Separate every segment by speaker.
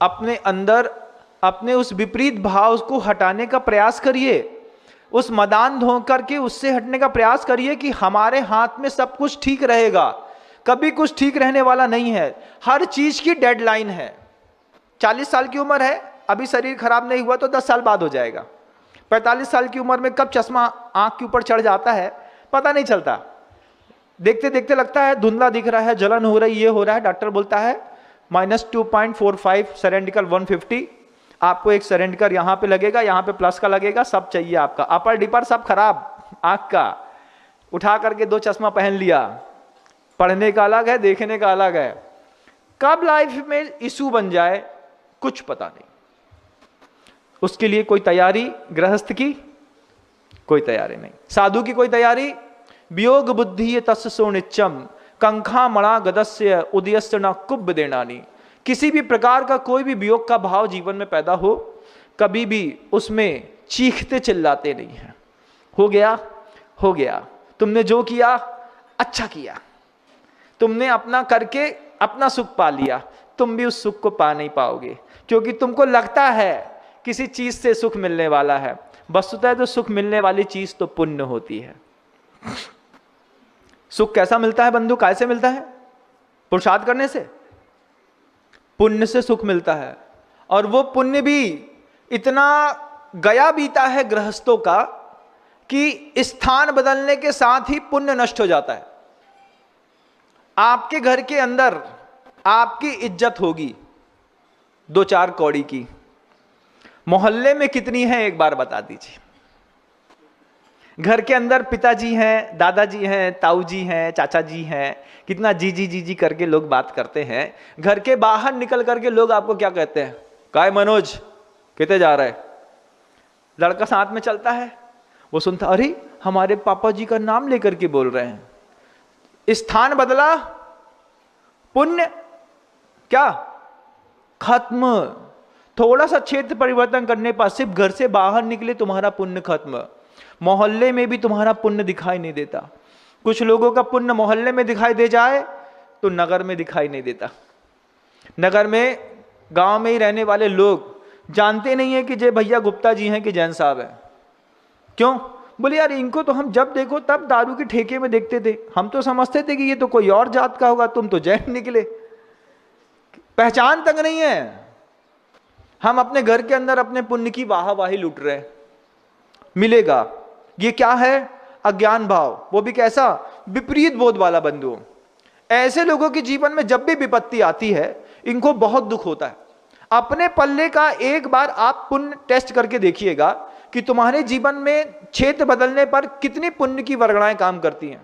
Speaker 1: अपने अंदर अपने उस विपरीत भाव को हटाने का प्रयास करिए, उस मदान धोकर के उससे हटने का प्रयास करिए कि हमारे हाथ में सब कुछ ठीक रहेगा। कभी कुछ ठीक रहने वाला नहीं है, हर चीज की डेडलाइन है। 40 साल की उम्र है, अभी शरीर खराब नहीं हुआ तो 10 साल बाद हो जाएगा। 45 साल की उम्र में कब चश्मा आंख के ऊपर चढ़ जाता है पता नहीं चलता, देखते देखते लगता है धुंधला दिख रहा है, जलन हो रही, ये हो रहा है, डॉक्टर बोलता है -2.45 सरेंडिकल 150, आपको एक सरेंडिकर यहाँ पे लगेगा, यहाँ पे प्लस का लगेगा, सब चाहिए आपका, अपर डिपर सब खराब आंख का। उठा करके 2 चश्मा पहन लिया, पढ़ने का अलग है, देखने का अलग है। कब लाइफ में इशू बन जाए कुछ पता नहीं। उसके लिए कोई तैयारी, गृहस्थ की कोई तैयारी नहीं, साधु की कोई तैयारी। वियोग बुद्धि तस् सोनिच्चम कंखा मणा गदस्य उदयस्त न कुब देनानी। किसी भी प्रकार का कोई भी वियोग का भाव जीवन में पैदा हो, कभी भी उसमें चीखते चिल्लाते नहीं है। हो गया हो गया, तुमने जो किया अच्छा किया, तुमने अपना करके अपना सुख पा लिया, तुम भी उस सुख को पा नहीं पाओगे, क्योंकि तुमको लगता है किसी चीज से सुख मिलने वाला है। वस्तुतः तो सुख मिलने वाली चीज तो पुण्य होती है। सुख कैसा मिलता है बंधु, कैसे मिलता है? पुरुषार्थ करने से, पुण्य से सुख मिलता है। और वो पुण्य भी इतना गया बीता है गृहस्थों का कि स्थान बदलने के साथ ही पुण्य नष्ट हो जाता है। आपके घर के अंदर आपकी इज्जत होगी 2-4 कौड़ी की, मोहल्ले में कितनी है एक बार बता दीजिए। घर के अंदर पिताजी हैं, दादाजी हैं, ताऊ जी हैं, चाचा जी हैं, कितना जीजी जीजी करके लोग बात करते हैं। घर के बाहर निकल करके लोग आपको क्या कहते हैं? काय मनोज कितने जा रहा है? लड़का साथ में चलता है, वो सुनता, अरे हमारे पापा जी का नाम लेकर के बोल रहे हैं। स्थान बदला, पुण्य क्या खत्म। थोड़ा सा क्षेत्र परिवर्तन करने पर, सिर्फ घर से बाहर निकले तुम्हारा पुण्य खत्म। मोहल्ले में भी तुम्हारा पुण्य दिखाई नहीं देता। कुछ लोगों का पुण्य मोहल्ले में दिखाई दे जाए तो नगर में दिखाई नहीं देता। नगर में, गांव में ही रहने वाले लोग जानते नहीं है कि जय भैया गुप्ता जी हैं कि जैन साहब हैं। क्यों? बोले यार इनको तो हम जब देखो तब दारू के ठेके में देखते थे, हम तो समझते थे कि ये तो कोई और जात का होगा, तुम तो जैन निकले। पहचान तक नहीं है। हम अपने घर के अंदर अपने पुण्य की वाहवाही लूट रहे हैं। मिलेगा, ये क्या है? अज्ञान भाव, वो भी कैसा? विपरीत बोध वाला बंधुओं। ऐसे लोगों के जीवन में जब भी विपत्ति आती है इनको बहुत दुख होता है। अपने पल्ले का एक बार आप पुण्य टेस्ट करके देखिएगा कि तुम्हारे जीवन में क्षेत्र बदलने पर कितनी पुण्य की वर्गणाएं काम करती हैं।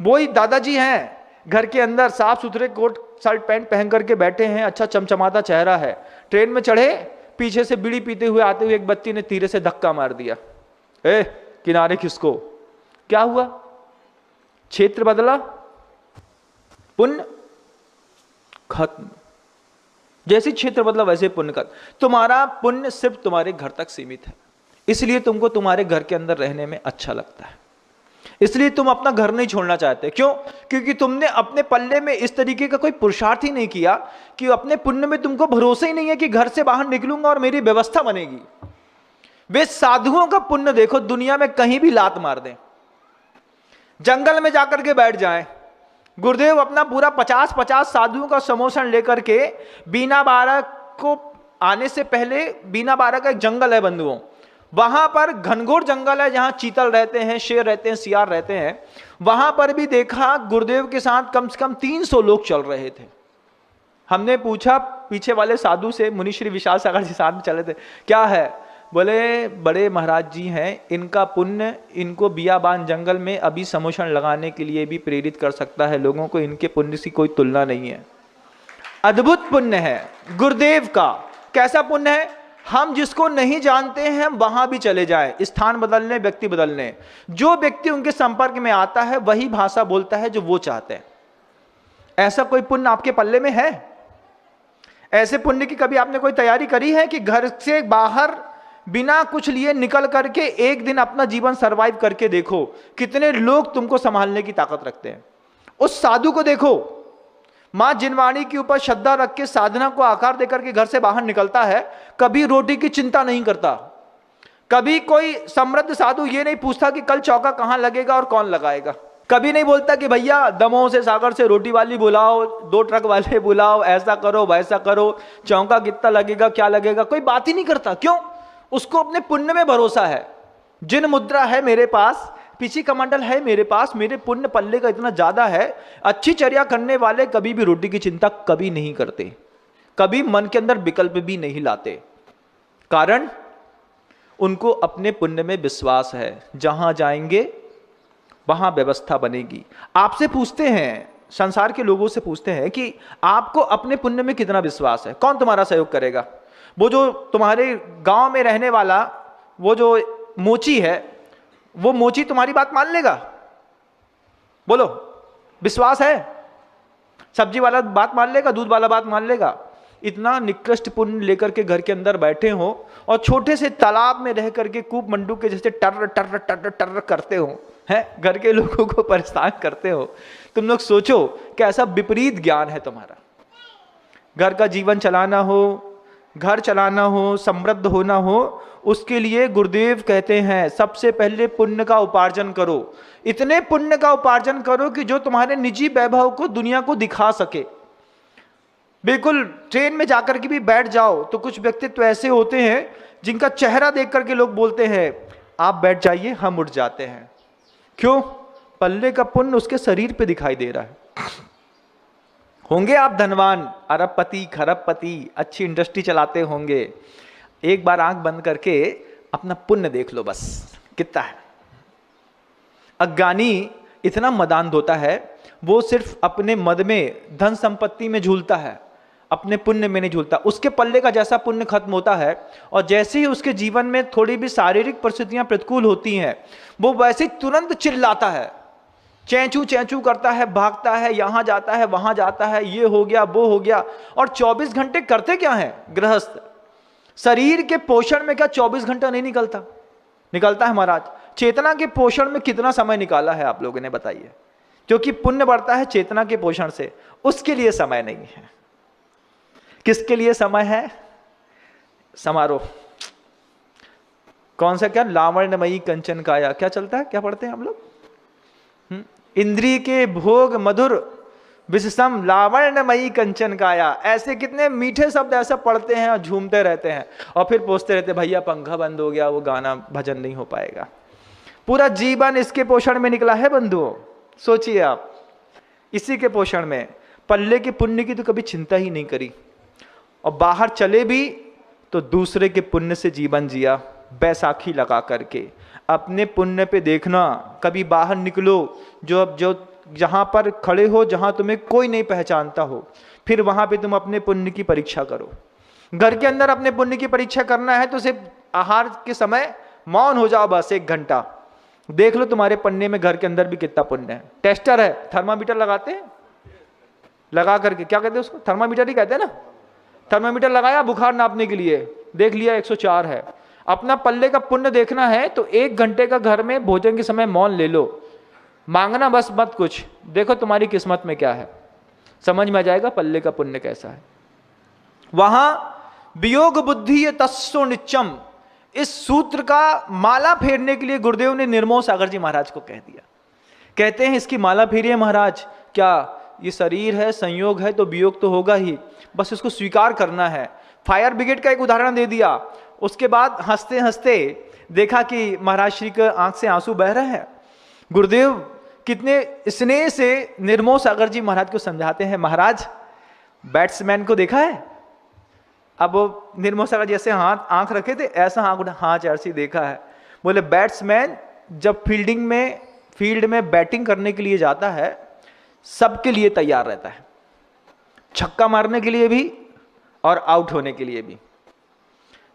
Speaker 1: वही दादाजी हैं, घर के अंदर साफ सुथरे कोट शर्ट पैंट पहन करके बैठे हैं, अच्छा चमचमाता चेहरा है। ट्रेन में चढ़े, पीछे से बीड़ी पीते हुए आते हुए एक बच्ची ने तीरे से धक्का मार दिया, ए किनारे खिसको। क्या हुआ? क्षेत्र बदला, पुण्य खत्म। जैसे क्षेत्र बदला वैसे पुण्य खत्म। तुम्हारा पुण्य सिर्फ तुम्हारे घर तक सीमित है, इसलिए तुमको तुम्हारे घर के अंदर रहने में अच्छा लगता है, इसलिए तुम अपना घर नहीं छोड़ना चाहते। क्यों? क्योंकि तुमने अपने पल्ले में इस तरीके का कोई पुरुषार्थ ही नहीं किया कि अपने पुण्य में तुमको भरोसा ही नहीं है कि घर से बाहर निकलूंगा और मेरी व्यवस्था बनेगी। वे साधुओं का पुण्य देखो, दुनिया में कहीं भी लात मार दें, जंगल में जाकर के बैठ जाएं। गुरुदेव अपना पूरा 50-50 साधुओं का समोसन लेकर के बीना बारा को आने से पहले, बीना बारा का एक जंगल है बंधुओं, वहां पर घनघोर जंगल है जहां चीतल रहते हैं, शेर रहते हैं, सियार रहते हैं। वहां पर भी देखा गुरुदेव के साथ कम से कम 300 लोग चल रहे थे। हमने पूछा पीछे वाले साधु से, मुनि श्री विशाल सागर जी साथ में चले थे, क्या है? बोले बड़े महाराज जी हैं, इनका पुण्य इनको बियाबान जंगल में अभी समोसन लगाने के लिए भी प्रेरित कर सकता है लोगों को। इनके पुण्य की कोई तुलना नहीं है। अद्भुत पुण्य है गुरुदेव का। कैसा पुण्य है? हम जिसको नहीं जानते हैं हम वहां भी चले जाएं, स्थान बदलने, व्यक्ति बदलने। जो व्यक्ति उनके संपर्क में आता है वही भाषा बोलता है जो वो चाहते हैं। ऐसा कोई पुण्य आपके पल्ले में है? ऐसे पुण्य की कभी आपने कोई तैयारी करी है कि घर से बाहर बिना कुछ लिए निकल करके एक दिन अपना जीवन सरवाइव करके देखो कितने लोग तुमको संभालने की ताकत रखते हैं। उस साधु को देखो, मां जिनवाणी के ऊपर श्रद्धा रख के साधना को आकार देकर के घर से बाहर निकलता है, कभी रोटी की चिंता नहीं करता। कभी कोई समृद्ध साधु ये नहीं पूछता कि कल चौका कहां लगेगा और कौन लगाएगा। कभी नहीं बोलता कि भैया दमोह से सागर से रोटी वाली बुलाओ, 2 ट्रक वाले बुलाओ, ऐसा करो वैसा करो, चौका कितना लगेगा क्या लगेगा, कोई बात ही नहीं करता। क्यों? उसको अपने पुण्य में भरोसा है। जिन मुद्रा है मेरे पास, पीछी कमंडल है मेरे पास, मेरे पुण्य पल्ले का इतना ज्यादा है। अच्छी चर्या करने वाले कभी भी रोटी की चिंता कभी नहीं करते, कभी मन के अंदर विकल्प भी नहीं लाते। कारण उनको अपने पुण्य में विश्वास है, जहां जाएंगे वहां व्यवस्था बनेगी। आपसे पूछते हैं, संसार के लोगों से पूछते हैं कि आपको अपने पुण्य में कितना विश्वास है, कौन तुम्हारा सहयोग करेगा? वो जो तुम्हारे गांव में रहने वाला वो जो मोची है, वो मोची तुम्हारी बात मान लेगा? बोलो, विश्वास है? सब्जी वाला बात मान लेगा, दूध वाला बात मान लेगा? इतना निकृष्ट पुण्य लेकर के घर के अंदर बैठे हो और छोटे से तालाब में रह करके कूप मंडू के जैसे टर्र टर्र टर्र टर्र करते हो, हैं घर के लोगों को परेशान करते हो। तुम लोग सोचो कि ऐसा विपरीत ज्ञान है तुम्हारा। घर का जीवन चलाना हो, घर चलाना हो, समृद्ध होना हो, उसके लिए गुरुदेव कहते हैं सबसे पहले पुण्य का उपार्जन करो। इतने पुण्य का उपार्जन करो कि जो तुम्हारे निजी वैभव को दुनिया को दिखा सके। बिल्कुल ट्रेन में जाकर के भी बैठ जाओ तो कुछ व्यक्तित्व ऐसे होते हैं जिनका चेहरा देख करके लोग बोलते हैं आप बैठ जाइए, हम उठ जाते हैं। क्यों? पल्ले का पुण्य उसके शरीर पे दिखाई दे रहा है। होंगे आप धनवान, अरबपति खरबपति, अच्छी इंडस्ट्री चलाते होंगे, एक बार आंख बंद करके अपना पुण्य देख लो बस कितना है। अज्ञानी इतना मदान्ध होता है, वो सिर्फ अपने मद में, धन संपत्ति में झूलता है, अपने पुण्य में नहीं झूलता। उसके पल्ले का जैसा पुण्य खत्म होता है और जैसे ही उसके जीवन में थोड़ी भी शारीरिक परिस्थितियां प्रतिकूल होती हैं, वो वैसे तुरंत चिल्लाता है, चैंचू चैंचू करता है, भागता है, यहां जाता है वहां जाता है, ये हो गया वो हो गया। और 24 घंटे करते क्या है गृहस्थ? शरीर के पोषण में क्या 24 घंटा नहीं निकलता? निकलता है महाराज। चेतना के पोषण में कितना समय निकाला है आप लोगों ने बताइए? क्योंकि पुण्य बढ़ता है चेतना के पोषण से, उसके लिए समय नहीं है। किसके लिए समय है? समारोह। कौन सा? क्या लावण्यमयी कंचन काया, क्या चलता है, क्या पढ़ते हैं हम लोग? इंद्रिय के भोग मधुर विषसम लावण्यमयी कंचन काया। ऐसे कितने मीठे शब्द ऐसा पढ़ते हैं और झूमते रहते हैं और फिर पूछते रहते भैया पंखा बंद हो गया, वो गाना भजन नहीं हो पाएगा। पूरा जीवन इसके पोषण में निकला है बंधुओं। सोचिए आप, इसी के पोषण में। पल्ले के पुण्य की तो कभी चिंता ही नहीं करी और बाहर चले भी तो दूसरे के पुण्य से जीवन जिया, बैसाखी लगा करके। अपने पुण्य पे देखना, कभी बाहर निकलो, जो जहां पर खड़े हो, जहां तुम्हें कोई नहीं पहचानता हो, फिर वहां पे तुम अपने पुण्य की परीक्षा करो। घर के अंदर अपने पुण्य की परीक्षा करना है तो सिर्फ आहार के समय मौन हो जाओ, बस 1 घंटा देख लो तुम्हारे पन्ने में घर के अंदर भी कितना पुण्य है। टेस्टर है, थर्मामीटर लगाते हैं, लगा करके, क्या कहते हैं उसको? थर्मामीटर ही कहते हैं ना। थर्मामीटर लगाया बुखार नापने के लिए, देख लिया 104 है। अपना पल्ले का पुण्य देखना है तो 1 घंटे का घर में भोजन के समय मौन ले लो, मांगना बस मत कुछ, देखो तुम्हारी किस्मत में क्या है, समझ में आ जाएगा पल्ले का पुण्य कैसा है। वहां वियोग बुद्धि तस्सो निच्चम, इस सूत्र का माला फेरने के लिए गुरुदेव ने निर्मोह सागर जी महाराज को कह दिया। कहते हैं इसकी माला फेरिए महाराज। क्या ये शरीर है, संयोग है तो वियोग तो होगा ही, बस इसको स्वीकार करना है। फायर ब्रिगेड का एक उदाहरण दे दिया। उसके बाद हंसते हंसते देखा कि महाराज श्री के आंख से आंसू बह रहे हैं। गुरुदेव कितने स्नेह से निर्मोह सागर जी महाराज को समझाते हैं, महाराज बैट्समैन को देखा है? अब वो निर्मोह सागर जैसे हाथ आंख रखे थे, ऐसा हाँ चर्ची देखा है। बोले बैट्समैन जब फील्ड में बैटिंग करने के लिए जाता है, सबके लिए तैयार रहता है, छक्का मारने के लिए भी और आउट होने के लिए भी।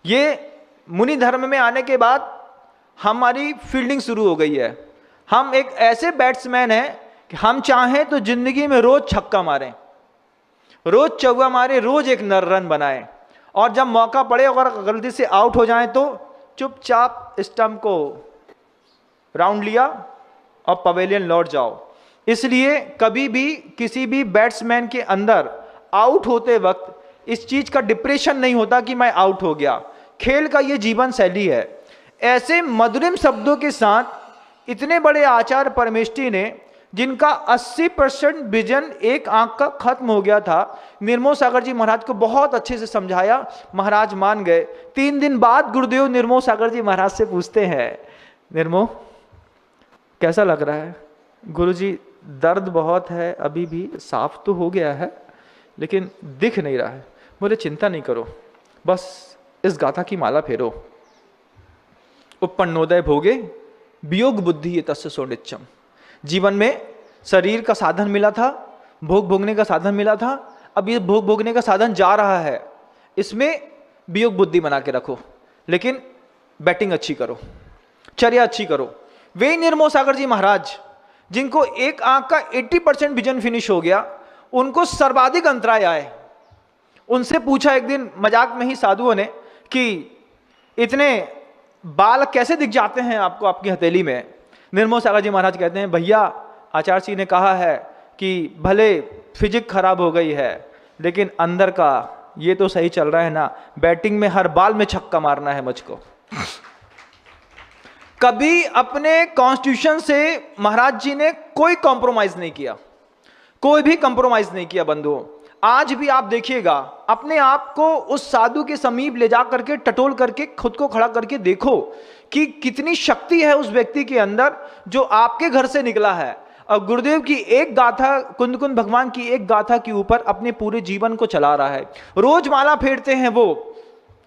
Speaker 1: ये मुनि धर्म में आने के बाद हमारी फील्डिंग शुरू हो गई है। हम एक ऐसे बैट्समैन हैं कि हम चाहें तो जिंदगी में रोज छक्का मारें, रोज चौका मारें, रोज एक रन बनाएं, और जब मौका पड़े अगर गलती से आउट हो जाएं तो चुपचाप स्टंप को राउंड लिया और पवेलियन लौट जाओ। इसलिए कभी भी किसी भी बैट्समैन के अंदर आउट होते वक्त इस चीज का डिप्रेशन नहीं होता कि मैं आउट हो गया। खेल का ये जीवन शैली है। ऐसे मधुरिम शब्दों के साथ इतने बड़े आचार्य परमेष्ठी ने, जिनका 80% विजन एक आंख का खत्म हो गया था, निर्मोह सागर जी महाराज को बहुत अच्छे से समझाया। महाराज मान गए। 3 दिन बाद गुरुदेव निर्मोह सागर जी महाराज से पूछते हैं, निर्मोह कैसा लग रहा है? गुरुजी दर्द बहुत है, अभी भी साफ तो हो गया है लेकिन दिख नहीं रहा है। बोले चिंता नहीं करो, बस इस गाथा की माला फेरो। उपन्नोदय भोगे वियोग बुद्धि ये तस्य सोनिच्चम। जीवन में शरीर का साधन मिला था, भोग भोगने का साधन मिला था, अब ये भोग भोगने का साधन जा रहा है, इसमें वियोग बुद्धि बना के रखो, लेकिन बैटिंग अच्छी करो, चर्या अच्छी करो। वे निर्मोह सागर जी महाराज जिनको एक आंख का 80% विजन फिनिश हो गया, उनको सर्वाधिक अंतराय आए। उनसे पूछा एक दिन मजाक में ही साधुओं ने कि इतने बाल कैसे दिख जाते हैं आपको आपकी हथेली में? निर्मोह सागर जी महाराज कहते हैं, भैया आचार्य जी ने कहा है कि भले फिजिक खराब हो गई है लेकिन अंदर का ये तो सही चल रहा है ना, बैटिंग में हर बाल में छक्का मारना है मुझको। कभी अपने कॉन्स्टिट्यूशन से महाराज जी ने कोई कॉम्प्रोमाइज नहीं किया, कोई भी कॉम्प्रोमाइज नहीं किया बंधुओं। आज भी आप देखिएगा, अपने आप को उस साधु के समीप ले जा करके टटोल करके खुद को खड़ा करके देखो कि कितनी शक्ति है उस व्यक्ति के अंदर जो आपके घर से निकला है। और गुरुदेव की एक गाथा, कुंद कुंद भगवान की एक गाथा के ऊपर अपने पूरे जीवन को चला रहा है। रोज माला फेरते हैं वो।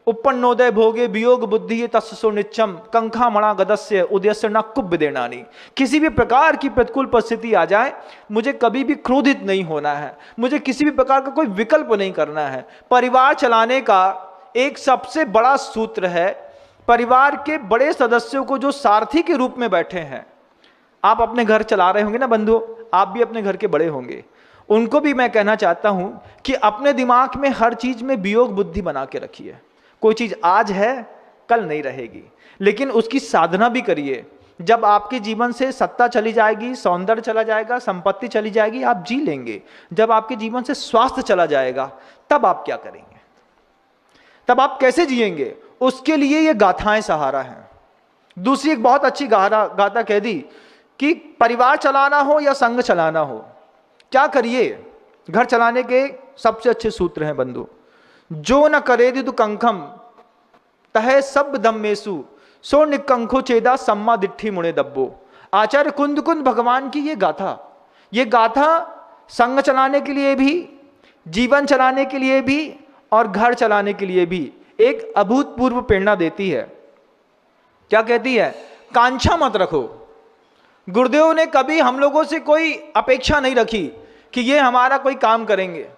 Speaker 1: उपन्नोदय भोगे वियोग बुद्धि तस्य सोनिच्चम कंखा मणा गदस्य उदयस्य न कुब्ब देनानी। किसी भी प्रकार की प्रतिकूल परिस्थिति आ जाए, मुझे कभी भी क्रोधित नहीं होना है, मुझे किसी भी प्रकार का कोई विकल्प नहीं करना है। परिवार चलाने का एक सबसे बड़ा सूत्र है, परिवार के बड़े सदस्यों को जो सारथी के रूप में बैठे हैं, आप अपने घर चला रहे होंगे ना बंधुओं, आप भी अपने घर के बड़े होंगे, उनको भी मैं कहना चाहता हूं कि अपने दिमाग में हर चीज में वियोग बुद्धि बना के रखिए। कोई चीज आज है कल नहीं रहेगी, लेकिन उसकी साधना भी करिए। जब आपके जीवन से सत्ता चली जाएगी, सौंदर्य चला जाएगा, संपत्ति चली जाएगी, आप जी लेंगे। जब आपके जीवन से स्वास्थ्य चला जाएगा, तब आप क्या करेंगे? तब आप कैसे जिएंगे? उसके लिए ये गाथाएं सहारा हैं। दूसरी एक बहुत अच्छी गाथा कह दी कि परिवार चलाना हो या संघ चलाना हो, क्या करिए? घर चलाने के सबसे अच्छे सूत्र हैं बंधु। जो न करे दिदु कंखम तहे सब दम्मेसु सो निकंखो चेदा सम्मा दिट्ठी मुणे दब्बो। आचार्य कुंद कुंद भगवान की ये गाथा संघ चलाने के लिए भी, जीवन चलाने के लिए भी और घर चलाने के लिए भी एक अभूतपूर्व प्रेरणा देती है। क्या कहती है? कांक्षा मत रखो। गुरुदेव ने कभी हम लोगों से कोई अपेक्षा नहीं रखी कि ये हमारा कोई काम करेंगे,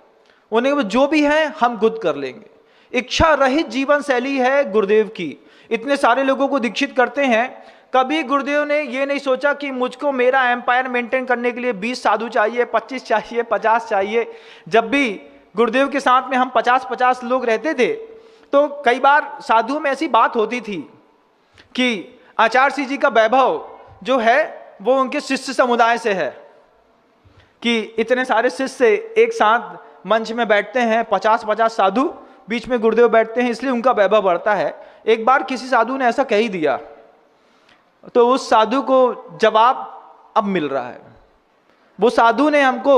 Speaker 1: उन्हें जो भी है हम खुद कर लेंगे। इच्छा रहित जीवन शैली है गुरुदेव की। इतने सारे लोगों को दीक्षित करते हैं, कभी गुरुदेव ने ये नहीं सोचा कि मुझको मेरा एम्पायर मेंटेन करने के लिए 20 साधु चाहिए, 25 चाहिए, 50 चाहिए। जब भी गुरुदेव के साथ में हम 50-50 लोग रहते थे, तो कई बार साधुओं में ऐसी बात होती थी कि आचार्य सिंह जी का वैभव जो है वो उनके शिष्य समुदाय से है, कि इतने सारे शिष्य एक साथ मंच में बैठते हैं, 50-50 साधु बीच में गुरुदेव बैठते हैं, इसलिए उनका वैभव बढ़ता है। एक बार किसी साधु ने ऐसा कह ही दिया, तो उस साधु को जवाब अब मिल रहा है। वो साधु ने हमको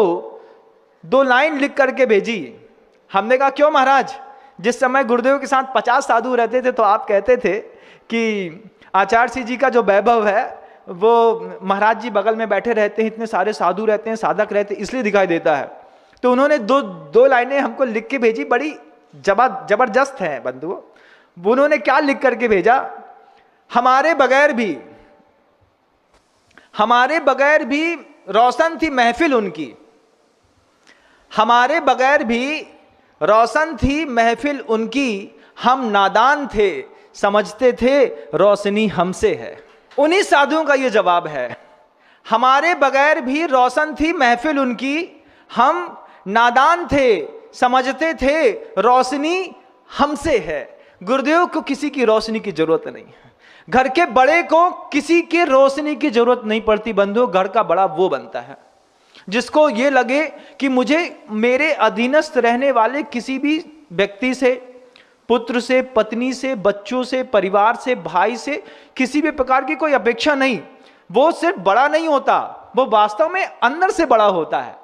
Speaker 1: 2 लाइन लिख करके भेजी। हमने कहा क्यों महाराज? जिस समय गुरुदेव के साथ 50 साधु रहते थे तो आप कहते थे कि आचार्य सिंह जी का जो वैभव है वो महाराज जी बगल में बैठे रहते हैं, इतने सारे साधु रहते हैं, साधक रहते हैं, इसलिए दिखाई देता है। तो उन्होंने दो लाइनें हमको लिख के भेजी, बड़ी जबरदस्त है बंधुओं। उन्होंने क्या लिख करके भेजा? हमारे बगैर भी रोशन थी महफिल उनकी, हमारे बगैर भी रोशन थी महफिल उनकी, हम नादान थे समझते थे रोशनी हमसे है। उन्हीं साधुओं का ये जवाब है। हमारे बगैर भी रोशन थी महफिल उनकी, हम नादान थे समझते थे रोशनी हमसे है। गुरुदेव को किसी की रोशनी की जरूरत नहीं है, घर के बड़े को किसी की रोशनी की जरूरत नहीं पड़ती बंधु। घर का बड़ा वो बनता है जिसको ये लगे कि मुझे मेरे अधीनस्थ रहने वाले किसी भी व्यक्ति से, पुत्र से, पत्नी से, बच्चों से, परिवार से, भाई से किसी भी प्रकार की कोई अपेक्षा नहीं। वो सिर्फ बड़ा नहीं होता, वो वास्तव में अंदर से बड़ा होता है।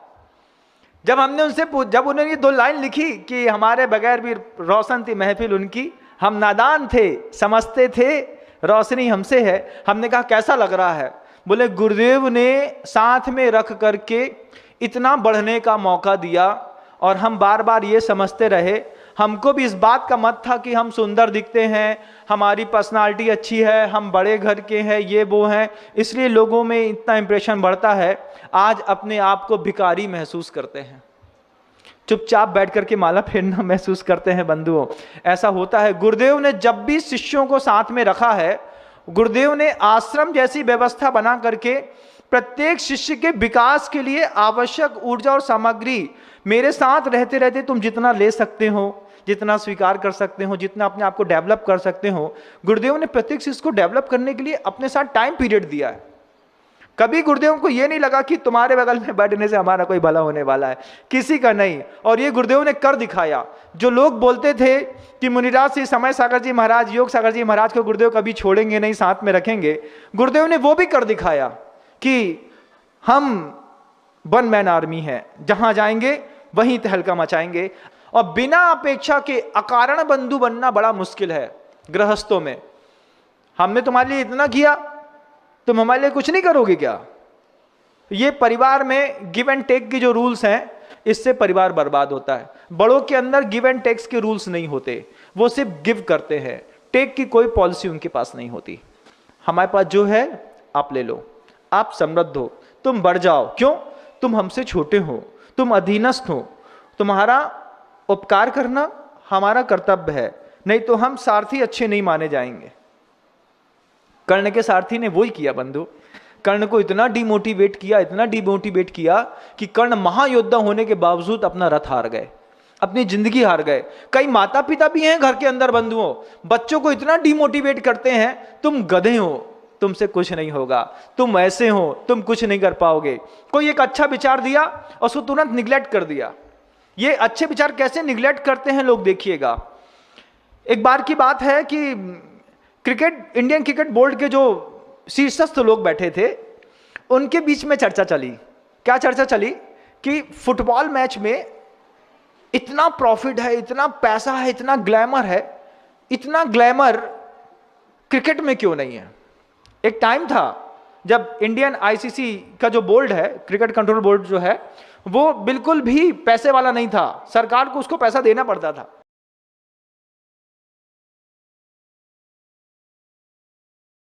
Speaker 1: जब हमने उनसे जब उन्होंने ये 2 लाइन लिखी कि हमारे बगैर भी रोशन थी महफिल उनकी, हम नादान थे समझते थे रोशनी हमसे है, हमने कहा कैसा लग रहा है? बोले गुरुदेव ने साथ में रख करके इतना बढ़ने का मौका दिया और हम बार बार ये समझते रहे, हमको भी इस बात का मत था कि हम सुंदर दिखते हैं, हमारी पर्सनालिटी अच्छी है, हम बड़े घर के हैं, ये वो हैं, इसलिए लोगों में इतना इंप्रेशन बढ़ता है। आज अपने आप को भिखारी महसूस करते हैं, चुपचाप बैठ करके माला फेरना महसूस करते हैं। बंधुओं, ऐसा होता है। गुरुदेव ने जब भी शिष्यों को साथ में रखा है, गुरुदेव ने आश्रम जैसी व्यवस्था बना करके प्रत्येक शिष्य के विकास के लिए आवश्यक ऊर्जा और सामग्री मेरे साथ रहते रहते तुम जितना ले सकते हो, जितना स्वीकार कर सकते हो, जितना अपने आप को डेवलप कर सकते हो, गुरुदेव ने प्रत्येक शिष्य को डेवलप करने के लिए अपने साथ टाइम पीरियड दिया है। कभी गुरुदेव को यह नहीं लगा कि तुम्हारे बगल में बैठने से हमारा कोई भला होने वाला है, किसी का नहीं। और ये गुरुदेव ने कर दिखाया। जो लोग बोलते थे कि मुनिराज श्री समय सागर जी महाराज, योग सागर जी महाराज को गुरुदेव कभी छोड़ेंगे नहीं, साथ में रखेंगे, गुरुदेव ने वो भी कर दिखाया कि हम 1 मैन आर्मी है, जहां जाएंगे वहीं तहलका मचाएंगे। और बिना अपेक्षा के अकारण बंधु बनना बड़ा मुश्किल है गृहस्थों में। हमने तुम्हारे लिए इतना किया, तुम हमारे लिए कुछ नहीं करोगे क्या? ये परिवार में गिव एंड टेक की जो रूल्स हैं, इससे परिवार बर्बाद होता है। बड़ों के अंदर गिव एंड टेक्स के रूल्स नहीं होते, वो सिर्फ गिव करते हैं, टेक की कोई पॉलिसी उनके पास नहीं होती। हमारे पास जो है आप ले लो, आप समृद्ध हो, तुम बढ़ जाओ। क्यों? तुम हमसे छोटे हो, तुम अधीनस्थ हो, तुम्हारा उपकार करना हमारा कर्तव्य है, नहीं तो हम सारथी अच्छे नहीं माने जाएंगे। कर्ण के सारथी ने वही किया बंधु। कर्ण को इतना डिमोटिवेट किया, इतना डिमोटिवेट किया कि कर्ण महायोद्धा होने के बावजूद अपना रथ हार गए, अपनी जिंदगी हार गए। कई माता पिता भी हैं घर के अंदर बंधुओं, बच्चों को इतना डिमोटिवेट करते हैं, तुम गधे हो, तुमसे कुछ नहीं होगा, तुम ऐसे हो, तुम कुछ नहीं कर पाओगे। कोई एक अच्छा विचार दिया और उसको तुरंत निग्लेक्ट कर दिया। ये अच्छे विचार कैसे निग्लेक्ट करते हैं लोग, देखिएगा। एक बार की बात है कि इंडियन क्रिकेट बोर्ड के जो शीर्षस्थ लोग बैठे थे, उनके बीच में चर्चा चली। क्या चर्चा चली? कि फुटबॉल मैच में इतना प्रॉफिट है, इतना पैसा है, इतना ग्लैमर है, इतना ग्लैमर क्रिकेट में क्यों नहीं है? एक टाइम था जब इंडियन आईसीसी का जो बोर्ड है, क्रिकेट कंट्रोल बोर्ड जो है, वो बिल्कुल भी पैसे वाला नहीं था, सरकार को उसको पैसा देना पड़ता था।